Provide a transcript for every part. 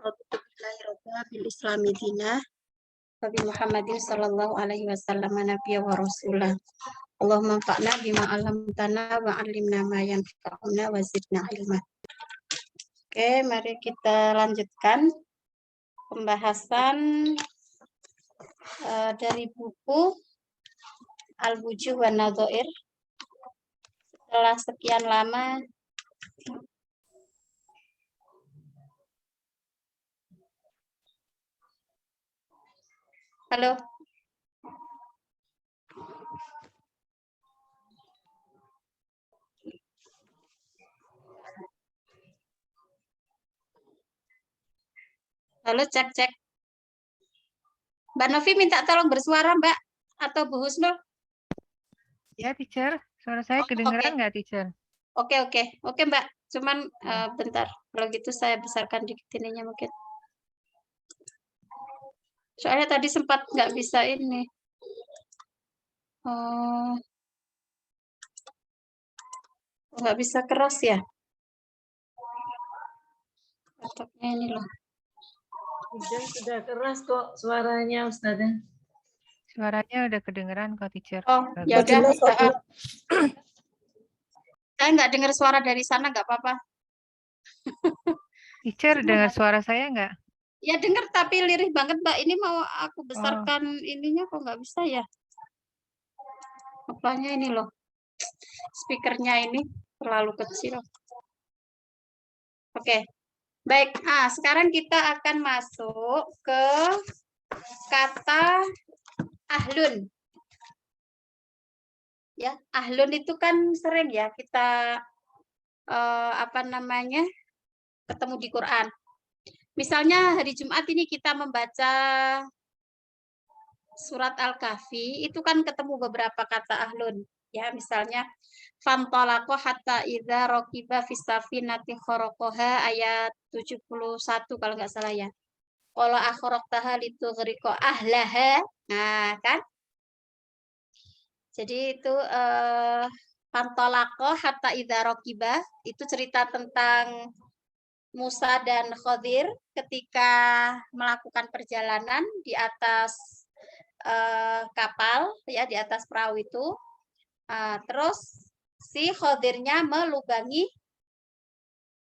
raditu billahi rabba bil islami dinah wa bi Muhammadin sallallahu alaihi wasallam nabiyya wa rasulah. Allahumma anfa'na bima 'allamtana wa 'allimna ma yanfa'una wa zidna ilma. Oke, mari kita lanjutkan pembahasan dari buku Al-Wujuh wan Nadhair. Setelah sekian lama halo. Halo, cek. Mbak Novi minta tolong bersuara, Mbak, atau Bu Husnul? Ya, teacher. Suara saya kedengeran nggak, teacher? Oke, Mbak. Cuman bentar. Kalau gitu saya besarkan dikit ininya mungkin. Soalnya tadi sempat nggak bisa ini. Nggak bisa keras ya. Otaknya ini loh. Sudah keras kok suaranya, Ustazah. Suaranya udah kedengeran kok, teacher. Oh, ya udah. Saya nggak dengar suara dari sana, nggak apa-apa. Teacher, dengar suara saya nggak? Ya dengar, tapi lirih banget, Mbak. Ini mau aku besarkan ininya kok nggak bisa ya. Apanya ini loh. Speakernya ini terlalu kecil. Oke. Baik, sekarang kita akan masuk ke kata ahlun. Ya, ahlun itu kan sering ya kita ketemu di Quran. Misalnya hari Jumat ini kita membaca surat Al-Kahfi, itu kan ketemu beberapa kata ahlun. Ya, misalnya fantolaqo hatta idza raqiba fis safinati kharaqaha ayat 71 kalau nggak salah ya. Qala akhraqtaha litughriqa ahlaha. Nah, kan? Jadi itu fantolaqo hatta idza raqiba itu cerita tentang Musa dan Khadir ketika melakukan perjalanan di atas kapal, ya di atas perahu itu. Terus si Khadirnya melubangi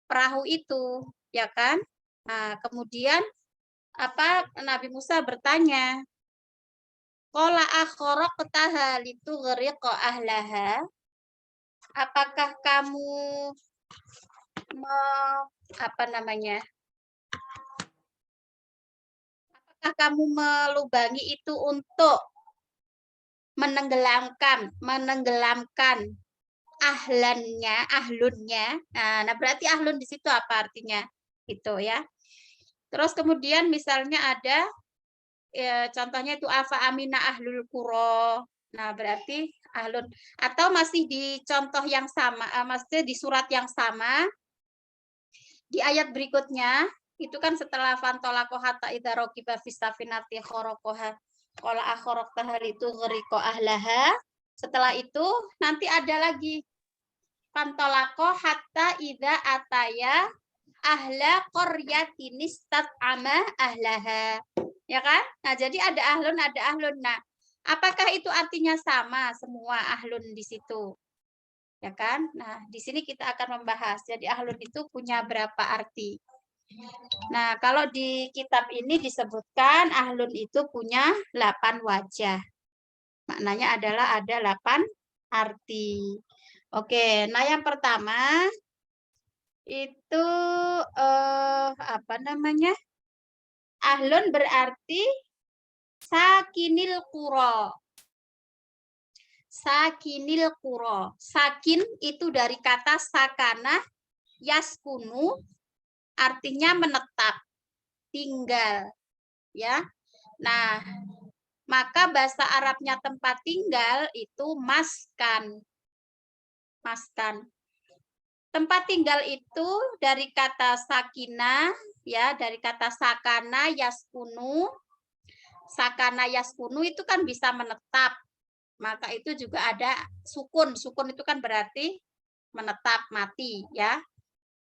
perahu itu, ya kan? Kemudian Nabi Musa bertanya, qala akhraqtaha litughriqa ahlaha? Apakah kamu apakah kamu melubangi itu untuk menenggelamkan ahlunnya. Nah, berarti ahlun di situ apa artinya? Gitu ya. Terus kemudian misalnya ada contohnya itu afa amina ahlul qura. Nah, berarti ahlun, atau masih di contoh yang sama, maksudnya di surat yang sama. Di ayat berikutnya itu kan setelah fantolaqo hatta idza raqiba fis safinati kharaqaha qala akhraqtaha litughriqa ahlaha. Setelah itu nanti ada lagi fantolaqo hatta idza ataya ahla qaryatin istat'ama ahlaha. Ya kan? Nah, jadi ada ahlun. Nah, apakah itu artinya sama semua ahlun di situ? Ya kan? Nah, di sini kita akan membahas. Jadi ahlun itu punya berapa arti? Nah, kalau di kitab ini disebutkan ahlun itu punya 8 wajah. Maknanya adalah ada 8 arti. Oke, nah yang pertama itu ahlun berarti sakinil qura. Sakinil qura. Sakin itu dari kata sakana yaskunu, artinya menetap, tinggal, ya. Nah, maka bahasa Arabnya tempat tinggal itu maskan. Maskan. Tempat tinggal itu dari kata sakina, ya, dari kata sakana yaskunu. Sakana yaskunu itu kan bisa menetap. Maka itu juga ada sukun. Sukun itu kan berarti menetap, mati, ya.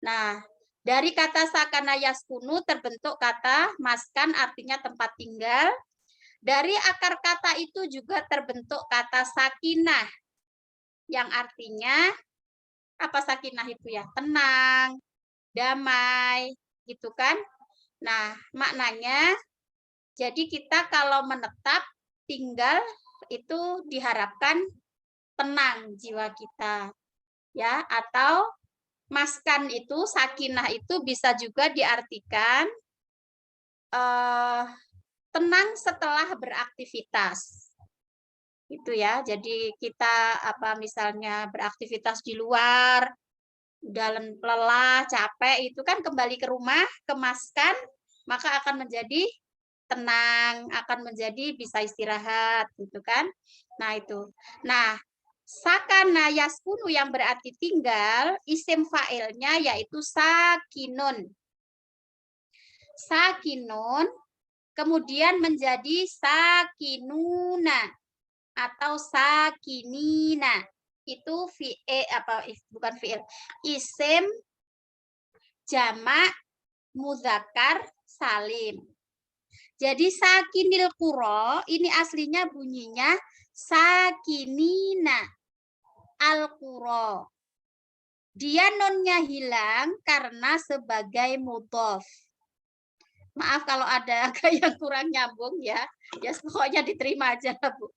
Nah, Dari kata sakana yaskunu terbentuk kata maskan, artinya tempat tinggal. Dari akar kata itu juga terbentuk kata sakinah, yang artinya apa sakinah itu ya? Tenang, damai, gitu kan? Nah, maknanya jadi kita kalau menetap tinggal itu diharapkan tenang jiwa kita, ya. Atau maskan itu, sakinah itu bisa juga diartikan tenang setelah beraktivitas. Itu ya. Jadi kita misalnya beraktivitas di luar, udah lelah, capek, itu kan kembali ke rumah, ke maskan, maka akan menjadi tenang, akan menjadi bisa istirahat, gitu kan. Nah, itu. Nah, sakana yaskunu yang berarti tinggal, isim fa'ilnya yaitu sakinun. Sakinun kemudian menjadi sakinuna atau sakinina. Itu bukan fi'il. Isim jamak muzakkar salim. Jadi sakinil qura ini aslinya bunyinya sakinina al-qura. Dia nonnya hilang karena sebagai mudhof. Maaf kalau ada yang kurang nyambung ya. Ya pokoknya diterima aja, Bu.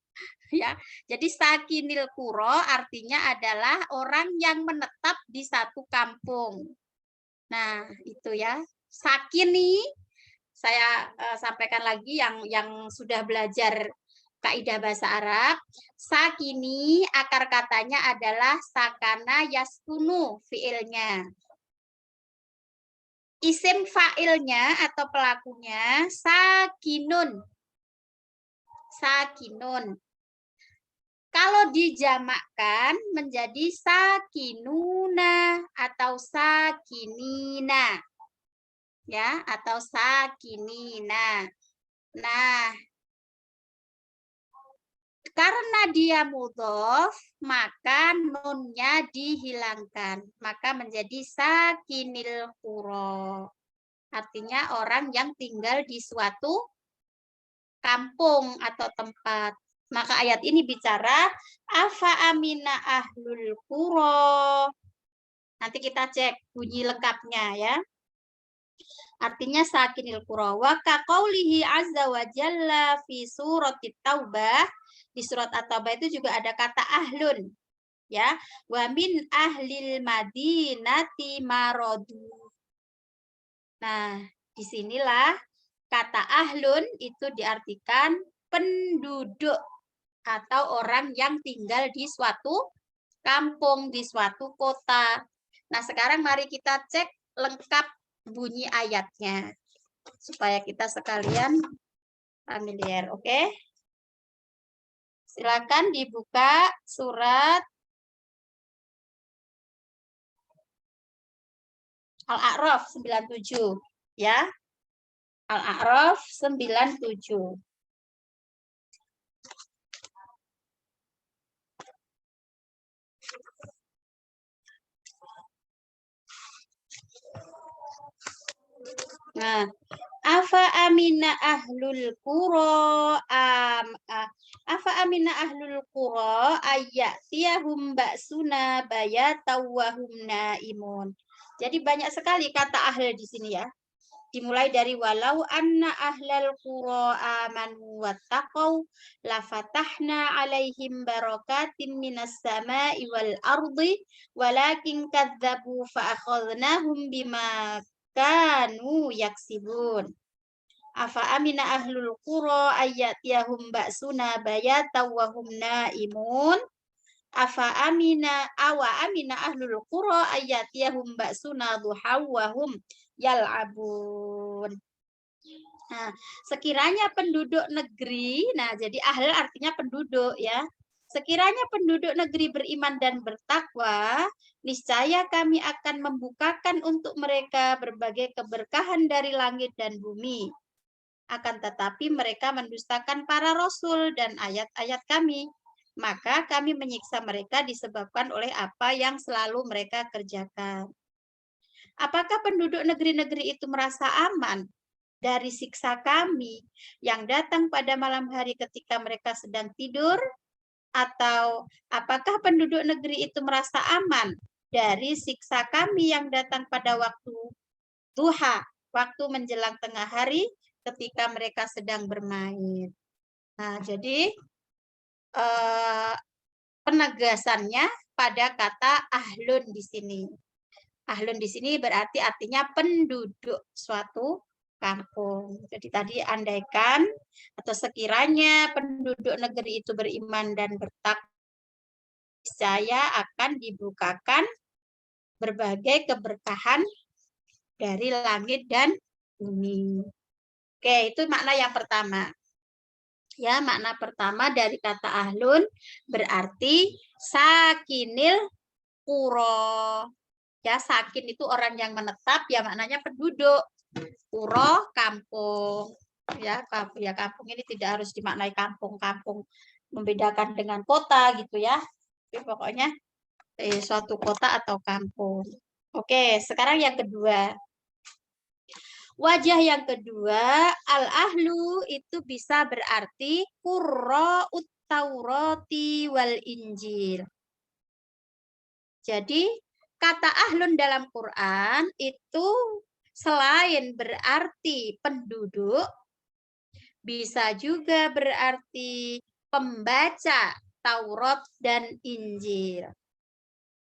Ya. Jadi sakinil qura artinya adalah orang yang menetap di satu kampung. Nah, itu ya. Sakini saya sampaikan lagi yang sudah belajar kaidah bahasa Arab. Sakini akar katanya adalah sakana yaskunu fiilnya. Isim fa'ilnya atau pelakunya sakinun. Sakinun. Kalau dijamakkan menjadi sakinuna atau sakinina. Ya, atau sakinina. Nah, karena dia mudhof, maka nunnya dihilangkan. Maka menjadi sakinil qura. Artinya orang yang tinggal di suatu kampung atau tempat. Maka ayat ini bicara afa amina ahlul qura. Nanti kita cek bunyi lengkapnya ya. Artinya sakinil qura wa kaqaulihi azza wa jalla fi suratit taubah. Di surat at-taubah itu juga ada kata ahlun. Ya, wa min ahlil madinati maradu. Nah, disinilah kata ahlun itu diartikan penduduk atau orang yang tinggal di suatu kampung, di suatu kota. Nah, sekarang mari kita cek lengkap bunyi ayatnya supaya kita sekalian familiar, oke? Silakan dibuka surat Al-A'raf 97 ya. Al-A'raf 97. Nah, afa amina ahlul qura afa amina ahlul qura ayyatiyahum ba'suna bayataw wa hum naimun. Jadi banyak sekali kata ahl di sini ya. Dimulai dari walau anna ahlal qura amanu wattaqau la fatahna alaihim barakatin minas sama'i wal ardi walakin kadzabu fa akhadnahum bima kanu yaksibun. Afa amina ahlul qura ayyatiyahum ba'suna bayataw wa hum naimun. Afa amina ahlul qura ayyatiyahum ba'suna duhaw wa hum yal'abun. Nah, sekiranya penduduk negeri, nah jadi ahl artinya penduduk ya. Sekiranya penduduk negeri beriman dan bertakwa, niscaya kami akan membukakan untuk mereka berbagai keberkahan dari langit dan bumi. Akan tetapi mereka mendustakan para rasul dan ayat-ayat kami. Maka kami menyiksa mereka disebabkan oleh apa yang selalu mereka kerjakan. Apakah penduduk negeri-negeri itu merasa aman dari siksa kami yang datang pada malam hari ketika mereka sedang tidur? Atau apakah penduduk negeri itu merasa aman dari siksa kami yang datang pada waktu duha, waktu menjelang tengah hari ketika mereka sedang bermain? Nah, jadi penegasannya pada kata ahlun di sini. Ahlun di sini berarti artinya penduduk suatu kampung. Jadi tadi andaikan atau sekiranya penduduk negeri itu beriman dan bertakwa, saya akan dibukakan berbagai keberkahan dari langit dan bumi. Oke, itu makna yang pertama. Ya, makna pertama dari kata ahlun berarti sakinil qura. Ya, sakin itu orang yang menetap, ya maknanya penduduk. Qura kampung. Ya, kampung ini tidak harus dimaknai kampung-kampung membedakan dengan kota gitu ya. Tapi pokoknya suatu kota atau kampung. Oke, sekarang yang kedua. Wajah yang kedua, al-ahlu itu bisa berarti qurra'ut Taurati wal Injil. Jadi, kata ahlun dalam Quran itu selain berarti penduduk, bisa juga berarti pembaca Taurat dan Injil.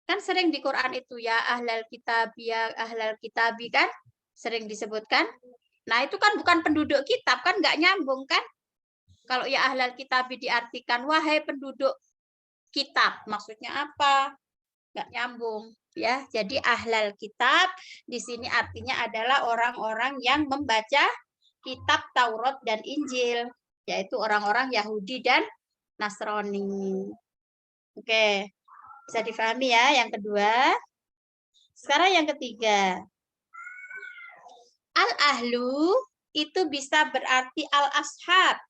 Kan sering di Quran itu ya ahlal kitabi kan sering disebutkan. Nah itu kan bukan penduduk kitab kan nggak nyambung kan. Kalau ya ahlal kitabi diartikan wahai penduduk kitab maksudnya apa? Nggak nyambung ya. Jadi ahlal kitab di sini artinya adalah orang-orang yang membaca kitab Taurat dan Injil, yaitu orang-orang Yahudi dan Nasrani. Oke. Bisa difahami ya yang kedua. Sekarang yang ketiga. Al-ahlu itu bisa berarti al-ashab.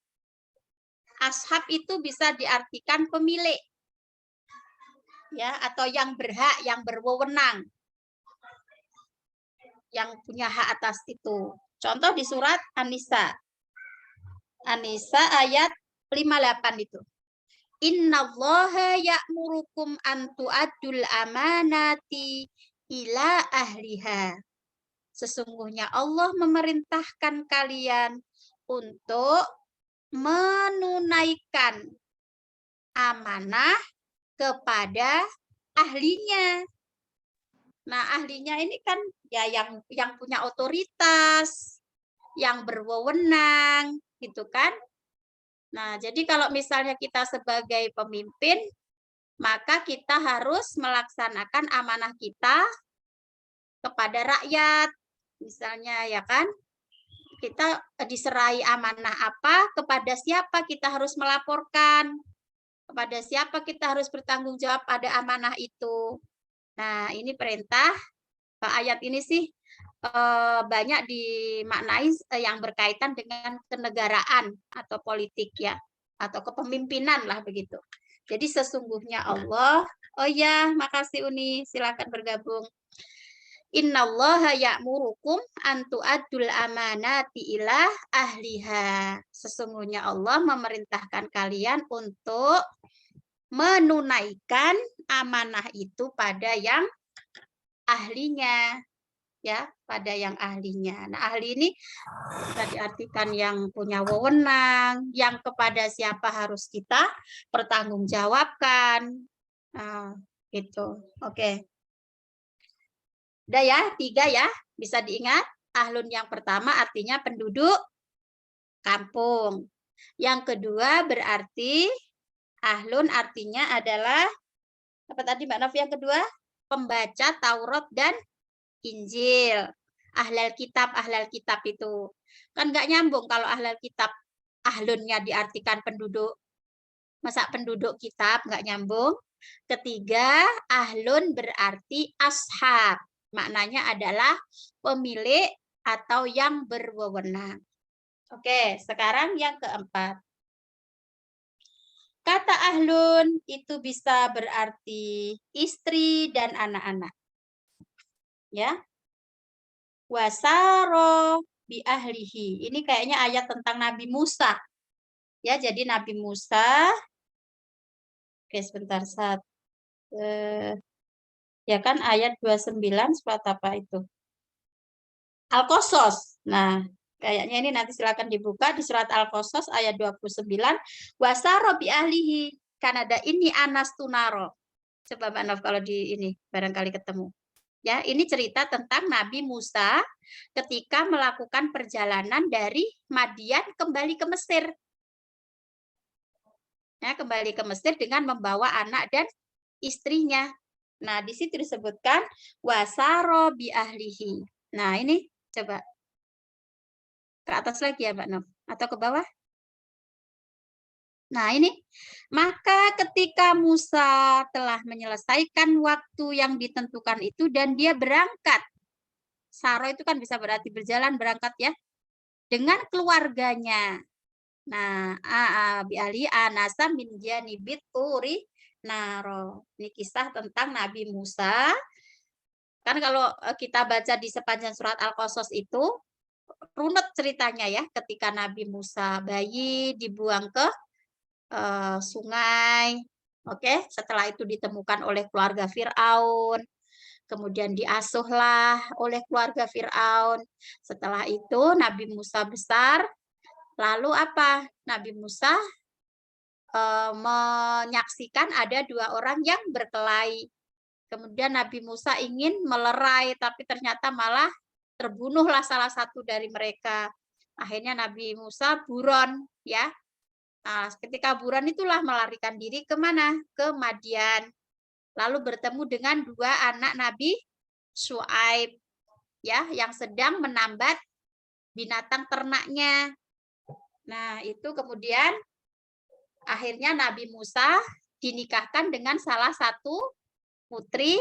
Ashab itu bisa diartikan pemilik. Ya, atau yang berhak, yang berwenang. Yang punya hak atas itu. Contoh di surat An-Nisa. An-Nisa ayat 58 itu. Innallaha ya'murukum an tu'addul amanati ila ahliha. Sesungguhnya Allah memerintahkan kalian untuk menunaikan amanah kepada ahlinya. Nah, ahlinya ini kan ya yang punya otoritas, yang berwenang, gitu kan? Nah, jadi kalau misalnya kita sebagai pemimpin, maka kita harus melaksanakan amanah kita kepada rakyat. Misalnya ya kan, kita diserai amanah apa, kepada siapa kita harus melaporkan, kepada siapa kita harus bertanggung jawab pada amanah itu. Nah, ini perintah, ayat ini sih banyak dimaknai yang berkaitan dengan kenegaraan atau politik ya, atau kepemimpinan lah begitu. Jadi sesungguhnya Allah, oh ya, makasih Uni, silakan bergabung. Innallaha ya'murukum an tu'addul amanati ila ahliha. Sesungguhnya Allah memerintahkan kalian untuk menunaikan amanah itu pada yang ahlinya. Ya, pada yang ahlinya. Nah, ahli ini bisa diartikan yang punya wewenang, yang kepada siapa harus kita pertanggungjawabkan. Nah, gitu. Oke. Udah ya, 3 ya. Bisa diingat. Ahlun yang pertama artinya penduduk kampung. Yang kedua berarti ahlun artinya adalah apa tadi Mbak Novi yang kedua? Pembaca Taurat dan Injil. Ahlal kitab itu. Kan nggak nyambung kalau ahlal kitab ahlunnya diartikan penduduk. Masa penduduk kitab nggak nyambung. Ketiga, ahlun berarti ashab. Maknanya adalah pemilik atau yang berwenang. Oke, sekarang yang keempat. Kata ahlun itu bisa berarti istri dan anak-anak. Ya. wasaro bi ahlihi. Ini kayaknya ayat tentang Nabi Musa. Ya, jadi Nabi Musa. Oke, sebentar ya kan ayat 29 surat apa itu? Al-Qasas. Nah, kayaknya ini nanti silakan dibuka di surat Al-Qasas ayat 29. Wasaro bi ahlihi. Kanada ini Anas Tunaro. Coba Mbak Nov kalau di ini barangkali ketemu. Ya, ini cerita tentang Nabi Musa ketika melakukan perjalanan dari Madian kembali ke Mesir. Ya, kembali ke Mesir dengan membawa anak dan istrinya. Nah, di situ disebutkan wasaro bi ahlihi. Nah, ini coba ke atas lagi ya, Mbak Nov, atau ke bawah? Nah, ini maka ketika Musa telah menyelesaikan waktu yang ditentukan itu dan dia berangkat. Saro itu kan bisa berarti berjalan, berangkat ya, dengan keluarganya. Nah, bi ali anasa min janibit turi naro. Ini kisah tentang Nabi Musa. Kan kalau kita baca di sepanjang surat Al-Qasas itu runut ceritanya ya, ketika Nabi Musa bayi dibuang ke sungai. Oke, setelah itu ditemukan oleh keluarga Firaun. Kemudian diasuhlah oleh keluarga Firaun. Setelah itu Nabi Musa besar. Lalu apa? Nabi Musa menyaksikan ada 2 orang yang berkelahi. Kemudian Nabi Musa ingin melerai, tapi ternyata malah terbunuhlah salah satu dari mereka. Akhirnya Nabi Musa buron, ya. Nah, ketika buron itulah melarikan diri ke mana? Ke Madian. Lalu bertemu dengan 2 anak Nabi Syuaib, ya, yang sedang menambat binatang ternaknya. Nah, itu kemudian akhirnya Nabi Musa dinikahkan dengan salah satu putri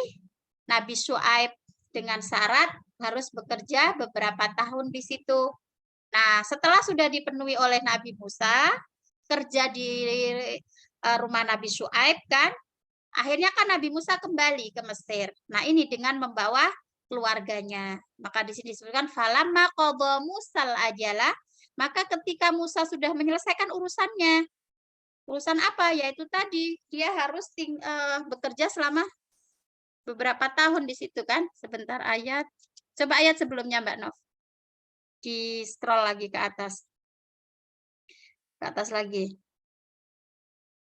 Nabi Syuaib dengan syarat harus bekerja beberapa tahun di situ. Nah, setelah sudah dipenuhi oleh Nabi Musa, kerja di rumah Nabi Syuaib kan, akhirnya kan Nabi Musa kembali ke Mesir. Nah, ini dengan membawa keluarganya. Maka di sini disebutkan falamma qadha Musal ajala, maka ketika Musa sudah menyelesaikan urusannya. Urusan apa? Yaitu tadi dia harus bekerja selama beberapa tahun di situ kan. Sebentar ayat. Coba ayat sebelumnya Mbak Nov. Di scroll lagi ke atas. Ke atas lagi.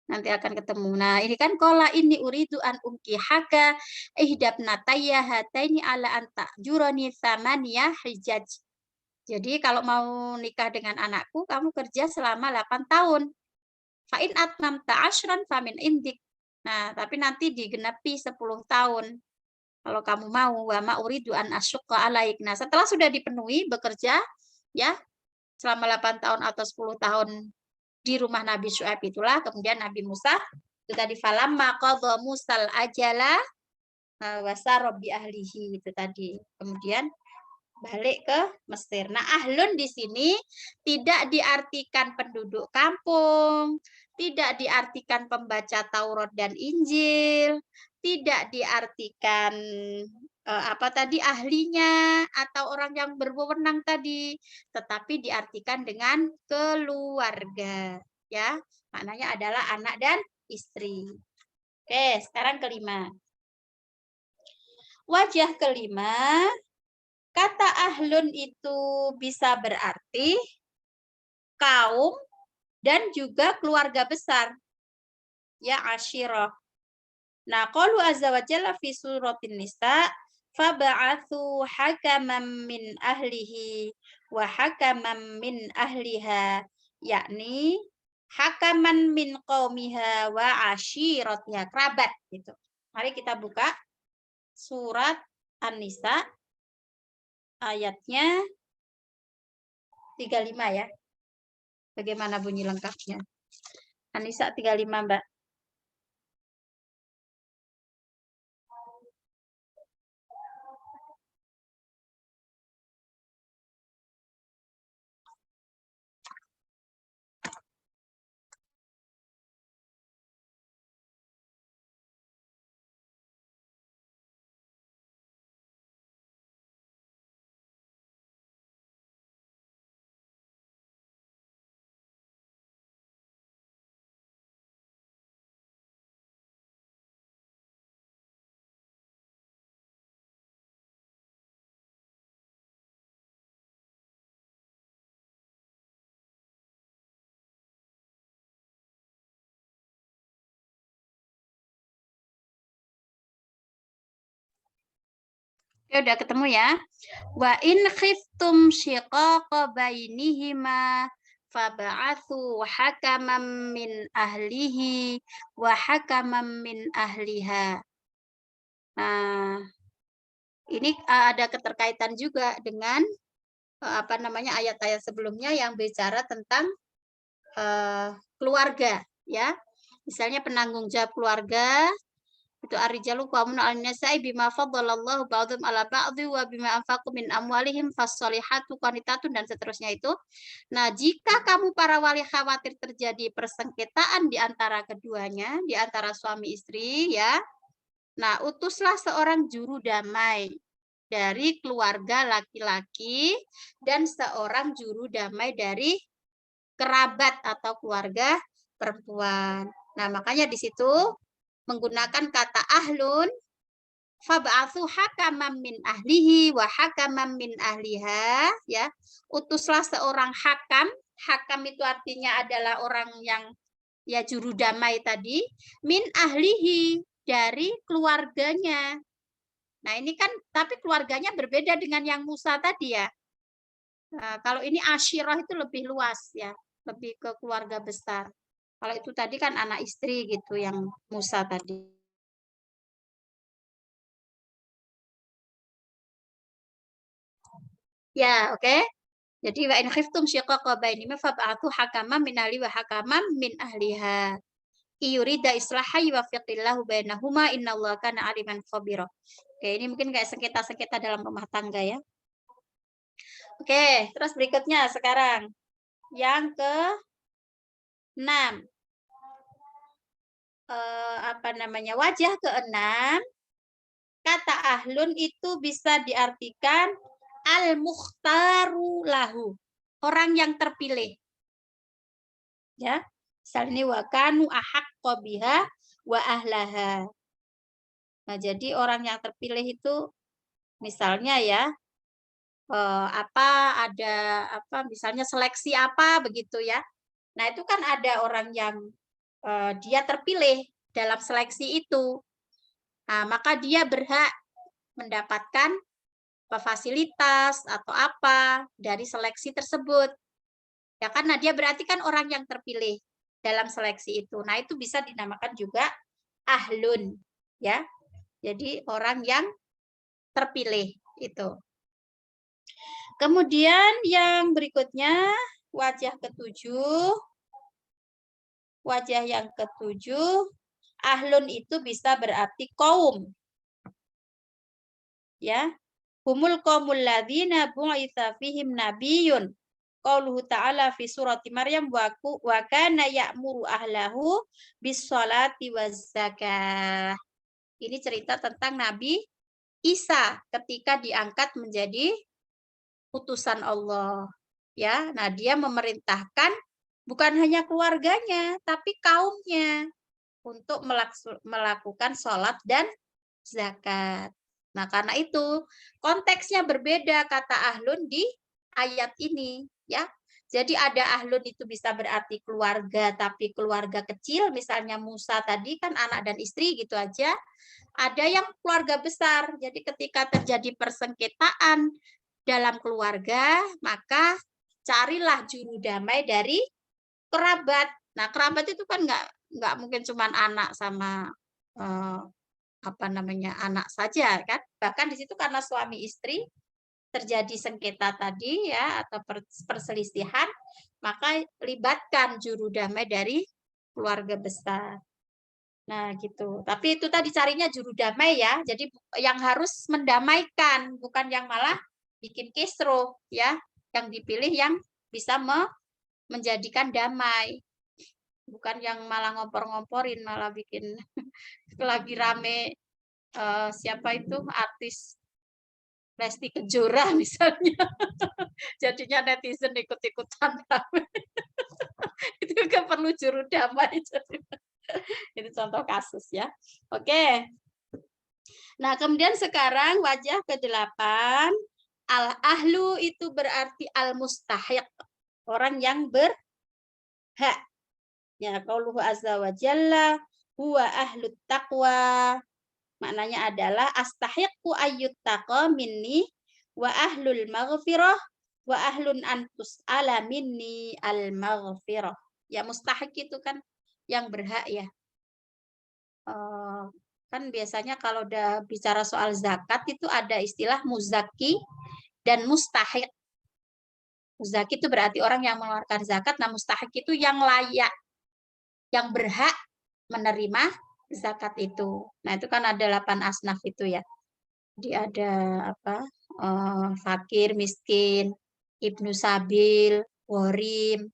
Nanti akan ketemu. Nah, ini kan kola ini uridu an haka ihdabnatayya hataini ala anta juroni thamaniya hijaj. Jadi kalau mau nikah dengan anakku, kamu kerja selama 8 tahun. Fa'in atmamta asyran famin indik. Nah, tapi nanti digenapi 10 tahun. Kalau kamu mau, wa ma uridu an asyqa alaik. Nah, setelah sudah dipenuhi bekerja ya selama 8 tahun atau 10 tahun di rumah Nabi Syuaib itulah kemudian Nabi Musa itu tadi falamma qadha Musal ajala wasara bi ahlihi itu tadi. Kemudian balik ke Mesir. Nah, ahlun di sini tidak diartikan penduduk kampung, tidak diartikan pembaca Taurat dan Injil, tidak diartikan apa tadi ahlinya atau orang yang berwenang tadi, tetapi diartikan dengan keluarga, ya. Maknanya adalah anak dan istri. Oke, sekarang kelima. Wajah kelima, kata ahlun itu bisa berarti kaum dan juga keluarga besar. Ya, asyirah. Nah, qalu azza wa jalla fi suratin nisa fab'athu hakaman min ahlihi wa hakaman min ahliha, yakni hakaman min qaumiha wa ashiratiha, kerabat gitu. Mari kita buka surat An-Nisa ayatnya 35 ya. Bagaimana bunyi lengkapnya? An-Nisa 35, Mbak. Oke, udah ketemu ya. Wa in khiftum shiqaqa bainihima fab'atsu hakaman min ahlihi wa hakaman min ahliha. Nah, ini ada keterkaitan juga dengan apa namanya ayat-ayat sebelumnya yang bicara tentang keluarga, ya. Misalnya penanggung jawab keluarga itu ar-rijalu qawwamun 'alan nisa'i bima faddalallahu ba'dhum 'ala ba'dhi wa bima anfaqu min amwalihim fas-sholihatu qanitatun dan seterusnya itu. Nah, jika kamu para wali khawatir terjadi persengketaan di antara keduanya, di antara suami istri ya. Nah, utuslah seorang juru damai dari keluarga laki-laki dan seorang juru damai dari kerabat atau keluarga perempuan. Nah, makanya di situ menggunakan kata ahlun, fab'atsu hakaman min ahlihi wa hakaman min ahliha, ya. Utuslah seorang hakam. Hakam itu artinya adalah orang yang ya juru damai tadi, min ahlihi, dari keluarganya. Nah, ini kan tapi keluarganya berbeda dengan yang Musa tadi ya. Nah, kalau ini asyirah itu lebih luas ya, lebih ke keluarga besar. Kalau itu tadi kan anak istri gitu yang Musa tadi. Ya, oke. Jadi wa in khiftum syiqaqa bainihima fab'atsu hakaman min ahli wa hakaman min ahliha. Yurida islaha yuwaffiqillahu bainahuma innallaha kana aliman khabira. Oke, ini mungkin kayak sengketa-sengketa dalam rumah tangga ya. Oke, terus berikutnya sekarang yang ke-6. Apa namanya? Wajah ke-6, kata ahlun itu bisa diartikan al-mukhtaru lahu, orang yang terpilih. Ya. Misalnya wa kanu ahaqqa biha wa ahlaha. Nah, jadi orang yang terpilih itu misalnya ya misalnya seleksi apa begitu ya. Nah, itu kan ada orang yang dia terpilih dalam seleksi itu. Nah, maka dia berhak mendapatkan fasilitas atau apa dari seleksi tersebut. Ya, karena dia berarti kan orang yang terpilih dalam seleksi itu. Nah, itu bisa dinamakan juga ahlun, ya. Jadi orang yang terpilih itu. Kemudian yang berikutnya wajah ke-7. Wajah yang ke-7, ahlun itu bisa berarti kaum. Ya. Humul qaumul ladzina bu'itsa fihim nabiyyun. Qauluhu ta'ala fi surati Maryam wa kana ya'muru ahlahu bis sholati waz zakah. Ini cerita tentang Nabi Isa ketika diangkat menjadi utusan Allah. Ya, nah dia memerintahkan bukan hanya keluarganya, tapi kaumnya untuk melakukan sholat dan zakat. Nah, karena itu konteksnya berbeda kata ahlun di ayat ini, ya. Jadi ada ahlun itu bisa berarti keluarga, tapi keluarga kecil, misalnya Musa tadi kan anak dan istri gitu aja. Ada yang keluarga besar, jadi ketika terjadi persengketaan dalam keluarga, maka carilah juru damai dari kerabat. Nah, kerabat itu kan nggak mungkin cuma anak sama anak saja kan. Bahkan di situ karena suami istri terjadi sengketa tadi ya atau perselisihan, maka libatkan juru damai dari keluarga besar. Nah, gitu. Tapi itu tadi carinya juru damai ya. Jadi yang harus mendamaikan, bukan yang malah bikin kisruh ya. Yang dipilih yang bisa menjadikan damai. Bukan yang malah ngompor-ngomporin, malah bikin lagi rame siapa itu artis Lesti Kejora misalnya. Jadinya netizen ikut-ikutan rame. Itu juga perlu juru damai. Itu contoh kasus ya. Oke. Nah, kemudian sekarang wajah ke-8. Al-ahlu itu berarti al-mustahiq. Orang yang berhak. Ya, qauluhu azza wa jalla huwa ahlut taqwa Maknanya adalah astahiqu ayyuttaqa minni wa ahlul maghfirah wa ahlun antus ala minni al maghfirah. Ya mustahik itu kan yang berhak ya. Kan biasanya kalau udah bicara soal zakat itu ada istilah muzaki dan mustahik. Muzaki itu berarti orang yang mengeluarkan zakat, nah mustahik itu yang layak, yang berhak menerima zakat itu. Nah itu kan ada 8 asnaf itu ya. Jadi ada apa? Fakir, miskin, ibnu sabil, ghorim,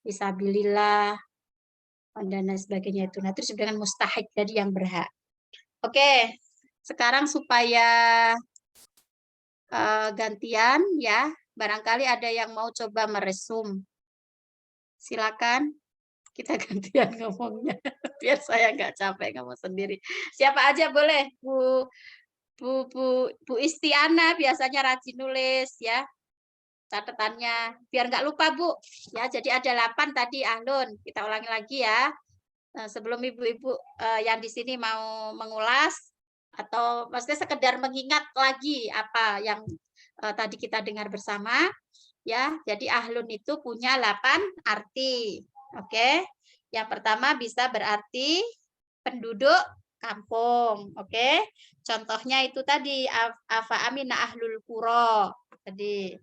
fisabilillah, dan lain sebagainya itu. Nah terus dengan mustahik, jadi yang berhak. Oke, sekarang supaya gantian ya, barangkali ada yang mau coba meresum. Silakan, kita gantian ngomongnya, biar saya nggak capek ngomong sendiri. Siapa aja boleh, Bu Istiana biasanya rajin nulis ya catatannya, biar nggak lupa Bu. Ya, jadi ada 8 tadi Ahlun. Kita ulangi lagi ya. Sebelum ibu-ibu yang di sini mau mengulas atau maksudnya sekedar mengingat lagi apa yang tadi kita dengar bersama ya. Jadi Ahlun itu punya 8 arti. Oke. Yang pertama bisa berarti penduduk kampung. Oke. Contohnya itu tadi afa amina ahlul qura tadi.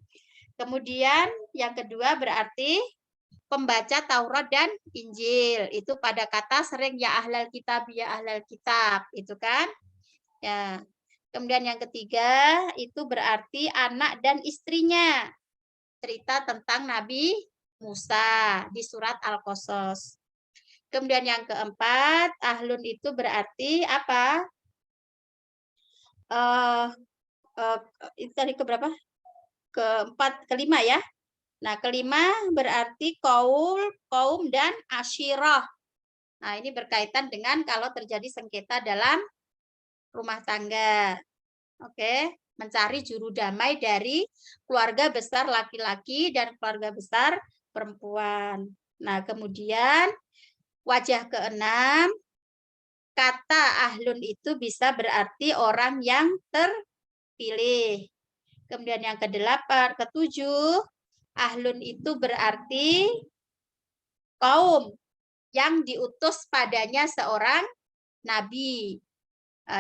Kemudian yang kedua berarti pembaca Taurat dan Injil. Itu pada kata sering ya ahlal kitab, ya ahlal kitab. Itu kan. Ya. Kemudian yang ketiga itu berarti anak dan istrinya. Cerita tentang Nabi Musa di surat Al-Qasas. Kemudian yang keempat, ahlun itu berarti apa? Itu tadi keberapa? Kelima ya. Nah, kelima berarti kaum dan asyirah. Nah, ini berkaitan dengan kalau terjadi sengketa dalam rumah tangga. Oke, mencari juru damai dari keluarga besar laki-laki dan keluarga besar perempuan. Nah, kemudian wajah keenam, kata ahlun itu bisa berarti orang yang terpilih. Kemudian yang ketujuh, ahlun itu berarti kaum yang diutus padanya seorang nabi.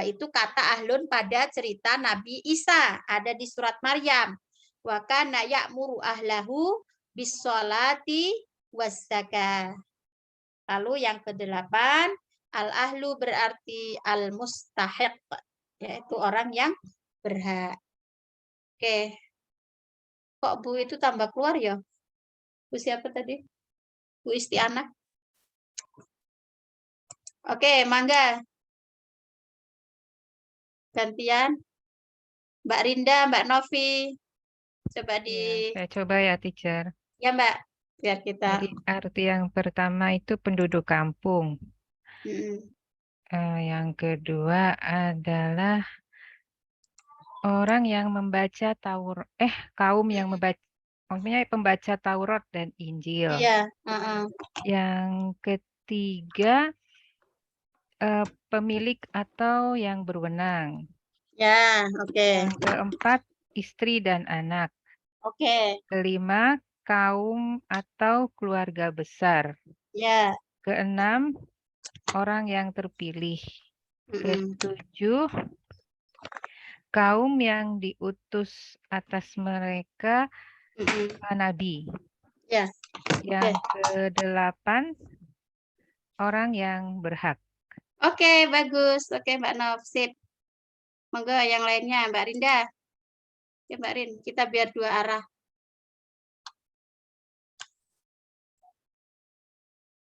Itu kata ahlun pada cerita Nabi Isa, ada di surat Maryam. Wa kana ya'muru ahlahu bis-sholati was-zakah. Lalu yang kedelapan, al-ahlu berarti al-mustahiq, yaitu orang yang berhak. Oke. Kok Bu itu tambah keluar ya? Bu siapa tadi? Bu Istiana. Oke, mangga. Gantian. Mbak Rinda, Mbak Novi. Coba di... Saya coba ya, teacher. Ya, Mbak. Biar kita... Jadi arti yang pertama itu penduduk kampung. Yang kedua adalah orang yang membaca kaum yang membaca, maksudnya pembaca Taurat dan Injil. Iya. Yang ketiga pemilik atau yang berwenang. Ya, oke. Yang keempat istri dan anak. Oke. Kelima kaum atau keluarga besar. Ya. Keenam orang yang terpilih. Ketujuh kaum yang diutus atas mereka nabi. Ya. Yang kedelapan orang yang berhak. Oke, bagus. Oke, Mbak Nov, sip. Monggo yang lainnya, Mbak Rinda. Ya, Mbak Rin, kita biar dua arah.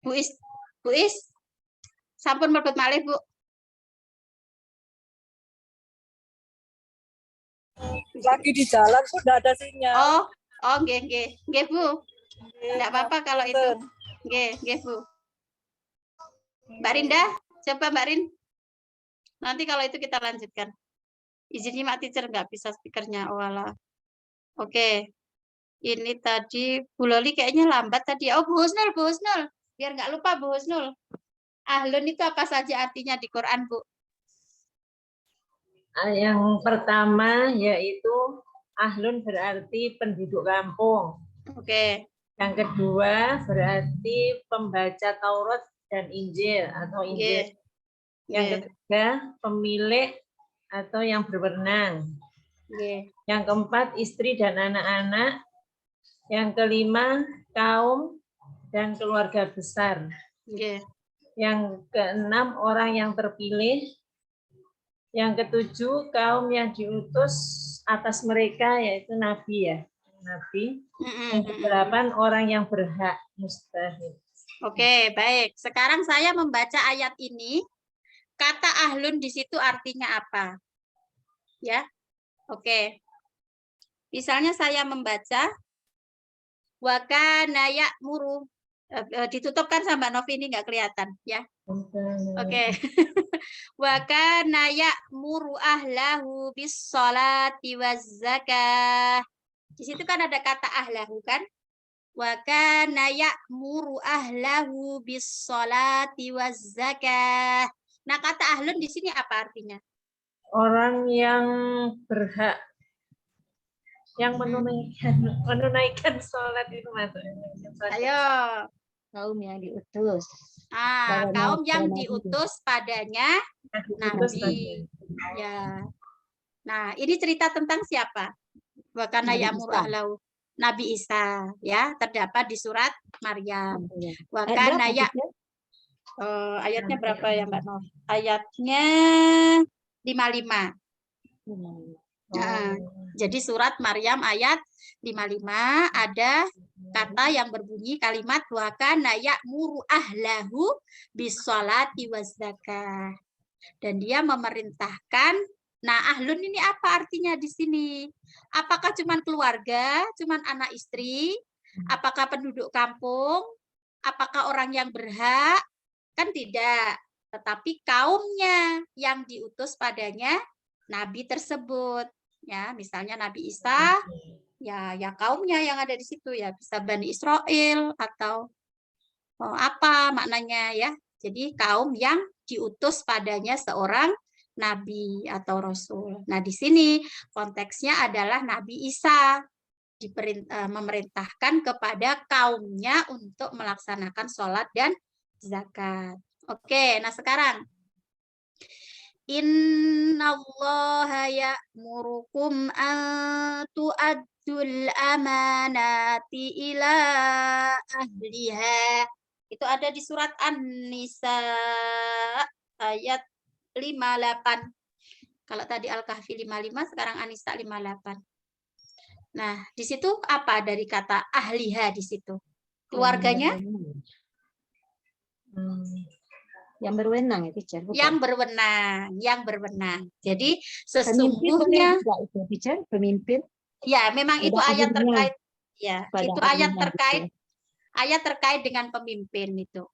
Bu Is, sampun mlebet malih, Bu. Lagi di jalan sudah ada sinyal. Nggih, Bu. Enggak apa-apa kalau itu. Nggih, Bu. Mbak Rinda, coba Mbak Rin. Nanti kalau itu kita lanjutkan. Izinnya Mak Teacher nggak bisa speakernya. Oh alah. Oke. Ini tadi Bu Loli kayaknya lambat tadi. Oh, Bu Husnul. Biar nggak lupa Bu Husnul. Ahlun itu apa saja artinya di Quran, Bu? Yang pertama yaitu ahlun berarti penduduk kampung. Oke. Yang kedua berarti pembaca Taurat dan Injil atau Injil. Oke. Yang ketiga pemilik atau yang berwenang. Oke. Yang keempat istri dan anak-anak. Yang kelima kaum dan keluarga besar. Oke. Yang keenam orang yang terpilih. Yang ketujuh kaum yang diutus atas mereka yaitu nabi ya. Nabi. Yang kedelapan orang yang berhak mustahil. Oke, baik. Sekarang saya membaca ayat ini. Kata ahlun di situ artinya apa? Ya. Oke. Misalnya saya membaca wa kana ya'muru, ditutupkan sama Novi ini nggak kelihatan ya. Oke. Wa kana ya'muru ahlahu bis sholati waz zakah. Di situ kan ada kata ahlahu kan? Wa kana ya'muru ahlahu bis sholati waz zakah. Nah, kata ahlun di sini apa artinya? Orang yang berhak, yang menunaikan sholat itu maksudnya. Ayo. Kaum yang diutus. Kaum yang diutus padanya Nabi. Ya. Nah, ini cerita tentang siapa? Wa kana ya'muru ahlahu. Nabi Isa, ya, terdapat di surat Maryam. Wa kana ayatnya berapa ya Mbak Nov? Ayatnya 55. Nah, jadi surat Maryam ayat 55 ada kata yang berbunyi kalimat wa kana ya'muru ahlahu bis-sholati waz-zakah. Dan dia memerintahkan. Nah, ahlun ini apa artinya di sini? Apakah cuman keluarga, cuman anak istri? Apakah penduduk kampung? Apakah orang yang berhak? Kan tidak. Tetapi kaumnya yang diutus padanya nabi tersebut. Ya, misalnya Nabi Isa, ya kaumnya yang ada di situ ya, bisa Bani Israel atau apa maknanya ya. Jadi kaum yang diutus padanya seorang nabi atau rasul. Nah, di sini konteksnya adalah Nabi Isa memerintahkan kepada kaumnya untuk melaksanakan sholat dan zakat. Oke, nah sekarang Innallaha ya'murukum an tu'addul amanati ila ahliha. Itu ada di surat An-Nisa ayat 58. Kalau tadi Al-Kahfi 55, sekarang An-Nisa 58. Nah, di situ apa dari kata ahliha di situ? Keluarganya? Yang berwenang ya, teacher. Bukan? Yang berwenang. Jadi sesungguhnya pemimpin. Ya, memang itu ayat terkait. Ya, itu ayat terkait dengan pemimpin itu.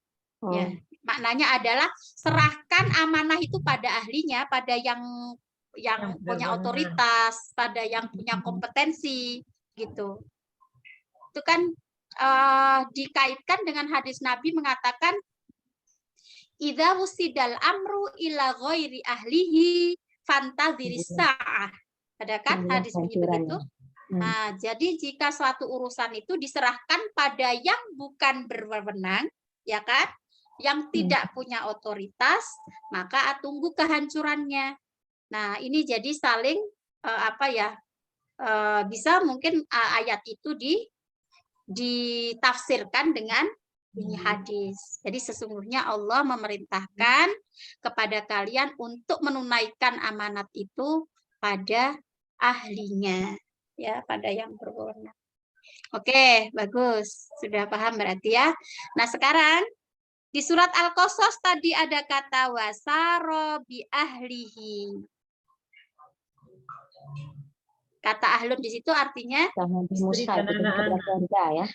Oh. Ya, maknanya adalah serahkan amanah itu pada ahlinya, pada yang punya otoritas, pada yang punya kompetensi gitu. Itu kan dikaitkan dengan hadis Nabi mengatakan idza wusidal amru ila ghairi ahlihi fantadhiris sa'ah. Ada kan hadis bunyi begitu? Nah, jadi jika suatu urusan itu diserahkan pada yang bukan berwenang, ya kan? Yang tidak punya otoritas, maka tunggu kehancurannya. Nah, ini jadi saling bisa mungkin ayat itu ditafsirkan dengan ini hadis. Jadi sesungguhnya Allah memerintahkan kepada kalian untuk menunaikan amanat itu pada ahlinya, ya, pada yang berwenang. Oke, bagus. Sudah paham berarti ya. Nah, sekarang di surat Al-Qasas tadi ada kata wasaro bi ahlihi. Kata ahlun di situ artinya istri dan anak-anak.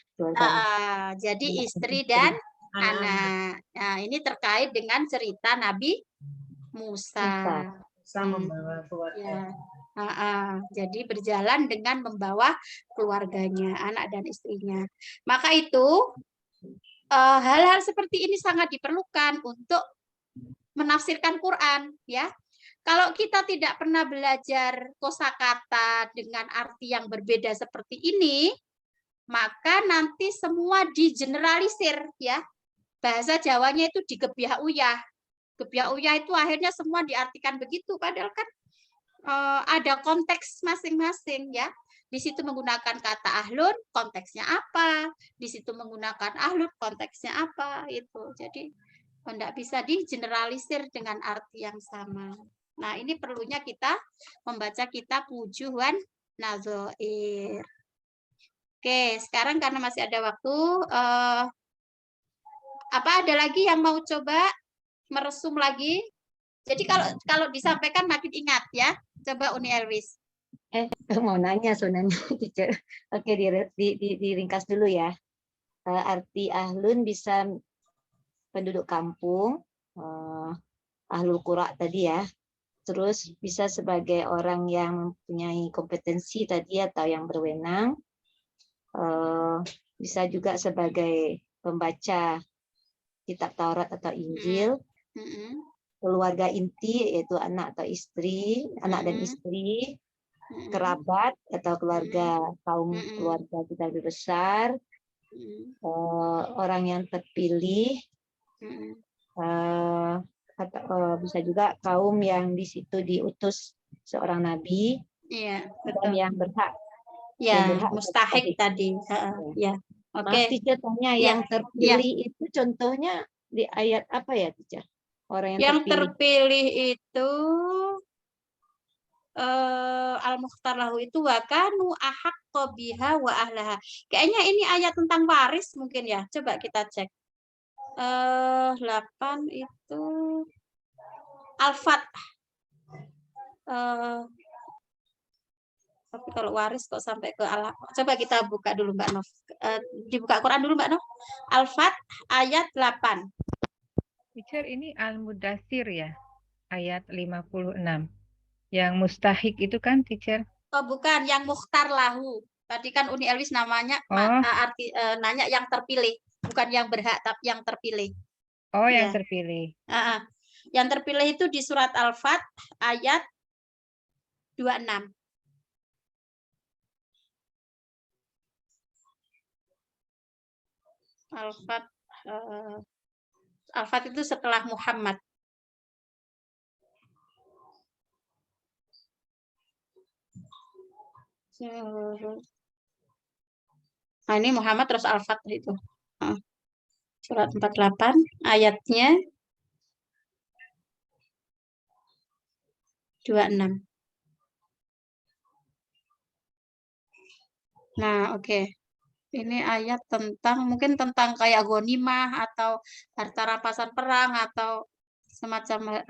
Jadi istri dan anak. Nah, ini terkait dengan cerita Nabi Musa. Membawa keluarga. Jadi berjalan dengan membawa keluarganya, anak dan istrinya. Maka itu hal-hal seperti ini sangat diperlukan untuk menafsirkan Quran, ya. Kalau kita tidak pernah belajar kosakata dengan arti yang berbeda seperti ini, maka nanti semua digeneralisir ya. Bahasa Jawanya itu digebiah uyah. Gebiah uyah itu akhirnya semua diartikan begitu, padahal kan ada konteks masing-masing ya. Di situ menggunakan kata ahlun, konteksnya apa? Di situ menggunakan ahlun, konteksnya apa? Itu. Jadi tidak bisa digeneralisir dengan arti yang sama. Nah, ini perlunya kita membaca kitab Wujuhan Nadzair. Oke, sekarang karena masih ada waktu, apa ada lagi yang mau coba meresum lagi? Jadi kalau disampaikan makin ingat ya. Coba Uni Elwis. Mau nanya sebenarnya, teacher. Oke, diringkas dulu ya. Arti ahlun bisa penduduk kampung, ahlul qura tadi ya. Terus bisa sebagai orang yang mempunyai kompetensi tadi atau yang berwenang. Bisa juga sebagai pembaca kitab Taurat atau Injil. Keluarga inti yaitu anak atau istri, anak dan istri, kerabat atau keluarga kaum keluarga kita lebih besar, orang yang terpilih, atau bisa juga kaum yang di situ diutus seorang nabi, dan yang berhak. Ya, yang berhak mustahik tadi. Ya, oke. Teacher tanya yang terpilih itu contohnya di ayat apa ya, teacher? Orang yang terpilih itu al-mukhtar lahu itu wa kanu ahaqqa biha wa ahlaha. Kayaknya ini ayat tentang waris mungkin ya. Coba kita cek. 8 itu Al-Fath. Tapi kalau waris kok sampai ke Allah. Coba kita buka dulu Mbak Nov. Dibuka Quran dulu Mbak Nov. Al-Fath ayat 8. Teacher, ini Al-Mudathir ya, ayat 56. Yang mustahik itu kan, teacher? Oh, bukan, yang mukhtar lahu. Tadi kan Uni Elwis namanya nanya yang terpilih, bukan yang berhak tapi yang terpilih. Oh, yang terpilih. Yang terpilih itu di surat Al-Fath ayat 26. Al-Fath itu setelah Muhammad. Nah, ini Muhammad terus Al-Fath itu. Surat 48 ayatnya 26. Nah, oke. Ini ayat mungkin tentang kayak ghanimah atau harta rampasan perang atau semacam